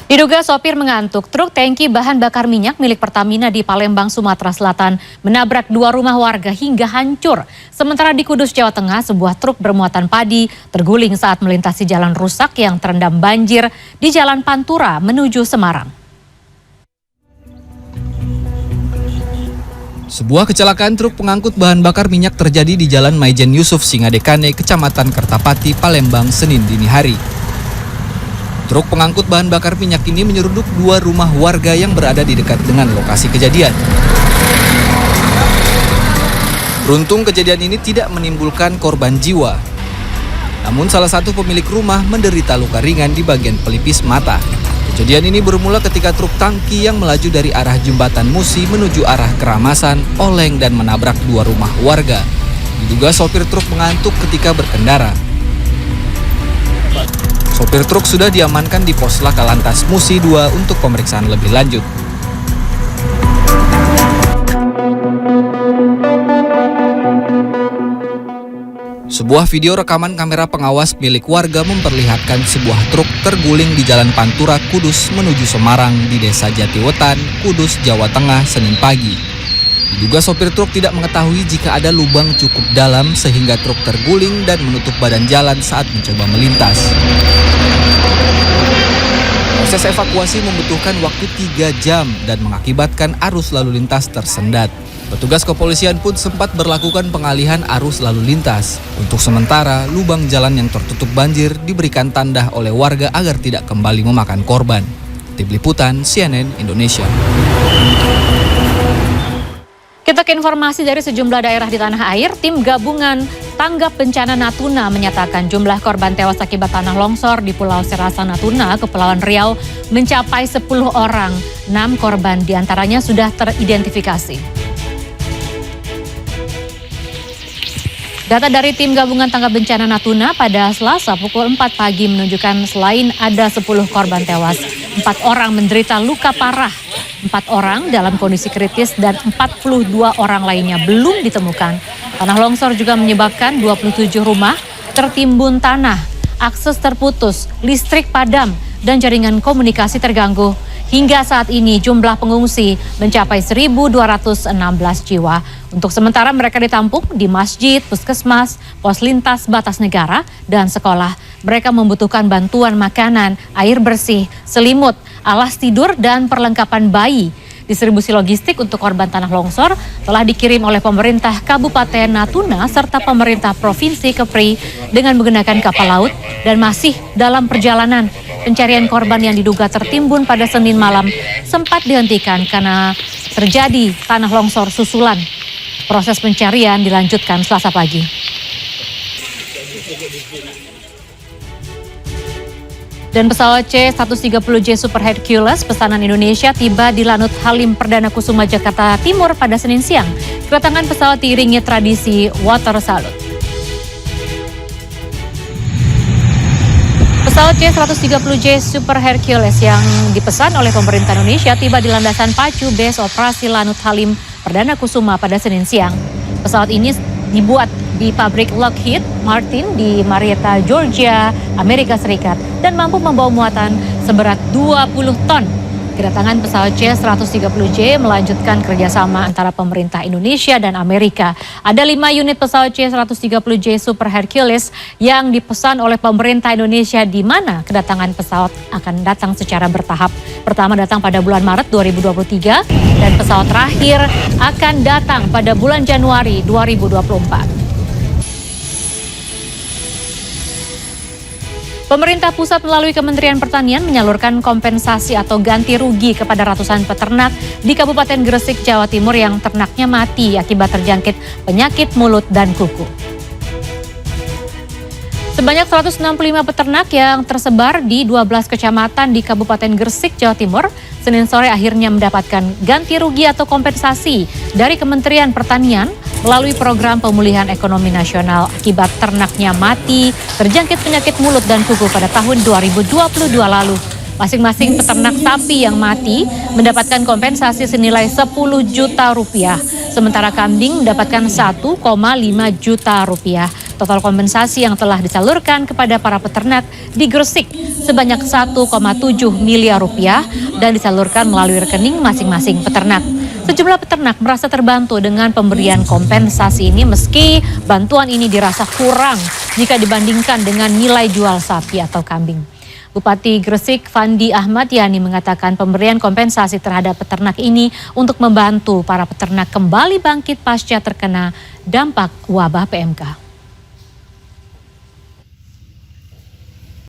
Diduga sopir mengantuk, truk tangki bahan bakar minyak milik Pertamina di Palembang, Sumatera Selatan menabrak dua rumah warga hingga hancur. Sementara di Kudus, Jawa Tengah, sebuah truk bermuatan padi terguling saat melintasi jalan rusak yang terendam banjir di Jalan Pantura menuju Semarang. Sebuah kecelakaan truk pengangkut bahan bakar minyak terjadi di Jalan Maijen Yusuf Singadekane, Kecamatan Kertapati, Palembang, Senin dini hari. Truk pengangkut bahan bakar minyak ini menyeruduk dua rumah warga yang berada di dekat dengan lokasi kejadian. Beruntung kejadian ini tidak menimbulkan korban jiwa. Namun salah satu pemilik rumah menderita luka ringan di bagian pelipis mata. Kejadian ini bermula ketika truk tangki yang melaju dari arah Jembatan Musi menuju arah Keramasan oleng dan menabrak dua rumah warga. Diduga sopir truk mengantuk ketika berkendara. Sopir truk sudah diamankan di Pos Laka Lantas Musi 2 untuk pemeriksaan lebih lanjut. Sebuah video rekaman kamera pengawas milik warga memperlihatkan sebuah truk terguling di Jalan Pantura Kudus menuju Semarang di Desa Jatiwetan, Kudus, Jawa Tengah, Senin pagi. Diduga sopir truk tidak mengetahui jika ada lubang cukup dalam sehingga truk terguling dan menutup badan jalan saat mencoba melintas. Proses evakuasi membutuhkan waktu 3 jam dan mengakibatkan arus lalu lintas tersendat. Petugas kepolisian pun sempat berlakukan pengalihan arus lalu lintas. Untuk sementara, lubang jalan yang tertutup banjir diberikan tanda oleh warga agar tidak kembali memakan korban. Tim Liputan CNN Indonesia. Kita ke informasi dari sejumlah daerah di tanah air. Tim gabungan tanggap bencana Natuna menyatakan jumlah korban tewas akibat tanah longsor di Pulau Serasa Natuna, Kepulauan Riau mencapai 10 orang. 6 korban diantaranya sudah teridentifikasi. Data dari tim gabungan tanggap bencana Natuna pada Selasa pukul 4 pagi menunjukkan selain ada 10 korban tewas, 4 orang menderita luka parah. 4 orang dalam kondisi kritis dan 42 orang lainnya belum ditemukan. Tanah longsor juga menyebabkan 27 rumah tertimbun tanah, akses terputus, listrik padam, dan jaringan komunikasi terganggu. Hingga saat ini jumlah pengungsi mencapai 1.216 jiwa. Untuk sementara mereka ditampung di masjid, puskesmas, pos lintas batas negara, dan sekolah. Mereka membutuhkan bantuan makanan, air bersih, selimut, alas tidur, dan perlengkapan bayi. Distribusi logistik untuk korban tanah longsor telah dikirim oleh pemerintah Kabupaten Natuna serta pemerintah Provinsi Kepri dengan menggunakan kapal laut dan masih dalam perjalanan. Pencarian korban yang diduga tertimbun pada Senin malam sempat dihentikan karena terjadi tanah longsor susulan. Proses pencarian dilanjutkan Selasa pagi. Dan pesawat C-130J Super Hercules pesanan Indonesia tiba di Lanut Halim Perdana Kusuma, Jakarta Timur pada Senin siang. Kedatangan pesawat diiringi tradisi water salute. Pesawat C-130J Super Hercules yang dipesan oleh pemerintah Indonesia tiba di landasan pacu base operasi Lanut Halim Perdana Kusuma pada Senin siang. Pesawat ini dibuat di pabrik Lockheed Martin di Marietta, Georgia, Amerika Serikat dan mampu membawa muatan seberat 20 ton. Kedatangan pesawat C-130J melanjutkan kerjasama antara pemerintah Indonesia dan Amerika. Ada 5 unit pesawat C-130J Super Hercules yang dipesan oleh pemerintah Indonesia di mana kedatangan pesawat akan datang secara bertahap. Pertama datang pada bulan Maret 2023 dan pesawat terakhir akan datang pada bulan Januari 2024. Pemerintah pusat melalui Kementerian Pertanian menyalurkan kompensasi atau ganti rugi kepada ratusan peternak di Kabupaten Gresik, Jawa Timur yang ternaknya mati akibat terjangkit penyakit mulut dan kuku. Sebanyak 165 peternak yang tersebar di 12 kecamatan di Kabupaten Gresik, Jawa Timur, Senin sore akhirnya mendapatkan ganti rugi atau kompensasi dari Kementerian Pertanian melalui program pemulihan ekonomi nasional akibat ternaknya mati terjangkit penyakit mulut dan kuku pada tahun 2022 lalu. Masing-masing peternak sapi yang mati mendapatkan kompensasi senilai 10 juta rupiah. Sementara kambing mendapatkan 1,5 juta rupiah. Total kompensasi yang telah disalurkan kepada para peternak di Gresik sebanyak 1,7 miliar rupiah dan disalurkan melalui rekening masing-masing peternak. Sejumlah peternak merasa terbantu dengan pemberian kompensasi ini meski bantuan ini dirasa kurang jika dibandingkan dengan nilai jual sapi atau kambing. Bupati Gresik Fandi Ahmad Yani mengatakan pemberian kompensasi terhadap peternak ini untuk membantu para peternak kembali bangkit pasca terkena dampak wabah PMK.